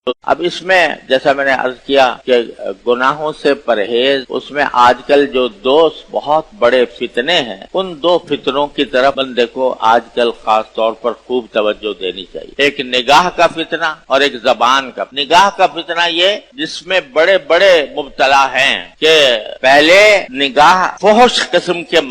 اب اس میں جیسا میں نے عرض کیا کہ گناہوں سے پرہیز، اس میں آج کل جو دو بہت بڑے فتنے ہیں، ان دو فتنوں کی طرف بندے کو آج کل خاص طور پر خوب توجہ دینی چاہیے۔ ایک نگاہ کا فتنہ اور ایک زبان کا۔ نگاہ کا فتنہ یہ جس میں بڑے بڑے مبتلا ہیں کہ پہلے نگاہ فحش قسم کے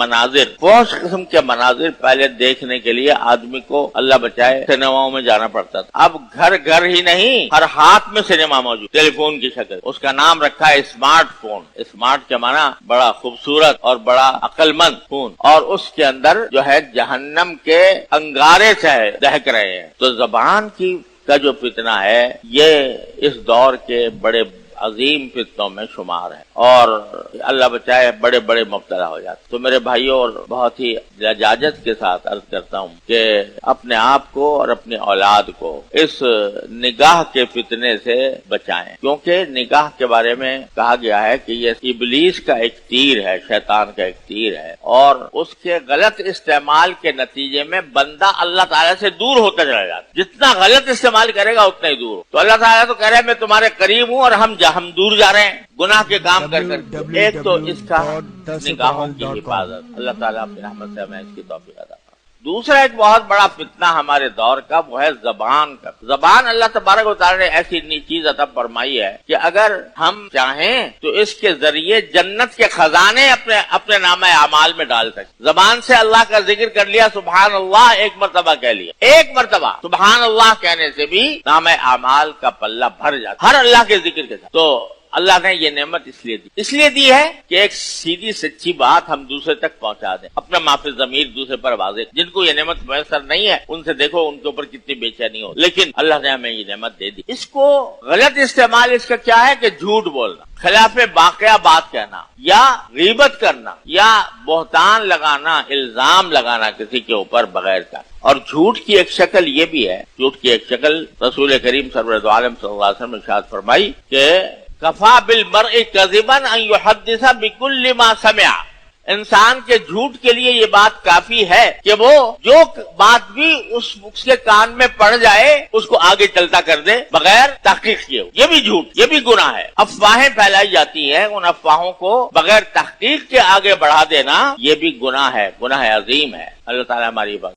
مناظر پہلے دیکھنے کے لیے آدمی کو اللہ بچائے سنیماؤں میں جانا پڑتا تھا۔ اب گھر گھر ہی نہیں، ہر ہاتھ میں سنیما موجود، ٹیلی فون کی شکل۔ اس کا نام رکھا ہے اسمارٹ فون۔ اسمارٹ کے معنی بڑا خوبصورت اور بڑا عقل مند فون، اور اس کے اندر جو ہے جہنم کے انگارے سے دہک رہے ہیں۔ تو زبان کا جو فتنہ ہے یہ اس دور کے بڑے عظیم فتنوں میں شمار ہے، اور اللہ بچائے بڑے بڑے مبتلا ہو جاتے۔ تو میرے بھائیوں، اور بہت ہی لجاجت کے ساتھ عرض کرتا ہوں کہ اپنے آپ کو اور اپنی اولاد کو اس نگاہ کے فتنے سے بچائیں، کیونکہ نگاہ کے بارے میں کہا گیا ہے کہ یہ ابلیس کا ایک تیر ہے، شیطان کا ایک تیر ہے، اور اس کے غلط استعمال کے نتیجے میں بندہ اللہ تعالیٰ سے دور ہوتا چلا جاتا ہے۔ جتنا غلط استعمال کرے گا اتنا ہی دور ہو۔ تو اللہ تعالیٰ تو کہہ رہے ہیں میں تمہارے قریب ہوں، اور ہم دور جا رہے ہیں گناہ کے کام کر کر۔ ایک تو اس کا نگاہوں کی حفاظت، اللہ تعالیٰ اپنی رحمت سے ہمیں اس کی توفیق عطا فرمائے۔ دوسرا ایک بہت بڑا فتنہ ہمارے دور کا وہ ہے زبان کا۔ زبان اللہ تبارک و تعالیٰ نے ایسی چیز عطا فرمائی ہے کہ اگر ہم چاہیں تو اس کے ذریعے جنت کے خزانے اپنے نامہ اعمال میں ڈال سکتے۔ زبان سے اللہ کا ذکر کر لیا، سبحان اللہ ایک مرتبہ کہہ لیا، ایک مرتبہ سبحان اللہ کہنے سے بھی نامہ اعمال کا پلہ بھر جاتا، ہر اللہ کے ذکر کے ساتھ۔ تو اللہ نے یہ نعمت اس لیے دی ہے کہ ایک سیدھی سچی بات ہم دوسرے تک پہنچا دیں، اپنا معافی ضمیر دوسرے پر واضح۔ جن کو یہ نعمت میسر نہیں ہے ان سے دیکھو ان کے اوپر کتنی بے چینی ہو، لیکن اللہ نے ہمیں یہ نعمت دے دی۔ اس کو غلط استعمال اس کا کیا ہے کہ جھوٹ بولنا، خلاف واقعہ بات کہنا، یا غیبت کرنا، یا بہتان لگانا، الزام لگانا کسی کے اوپر بغیر کا۔ اور جھوٹ کی ایک شکل یہ بھی ہے، جھوٹ کی ایک شکل رسول کریم سرور عالم صلی اللہ علیہ وسلم نے ارشاد فرمائی کہ کفا بالمرء کذبا ان یحدث بکل ما سمع۔ انسان کے جھوٹ کے لیے یہ بات کافی ہے کہ وہ جو بات بھی اس کے کان میں پڑ جائے اس کو آگے چلتا کر دے بغیر تحقیق کیے۔ یہ بھی جھوٹ، یہ بھی گناہ ہے۔ افواہیں پھیلائی جاتی ہیں، ان افواہوں کو بغیر تحقیق کے آگے بڑھا دینا یہ بھی گناہ ہے، گناہ عظیم ہے۔ اللہ تعالیٰ ہماری بات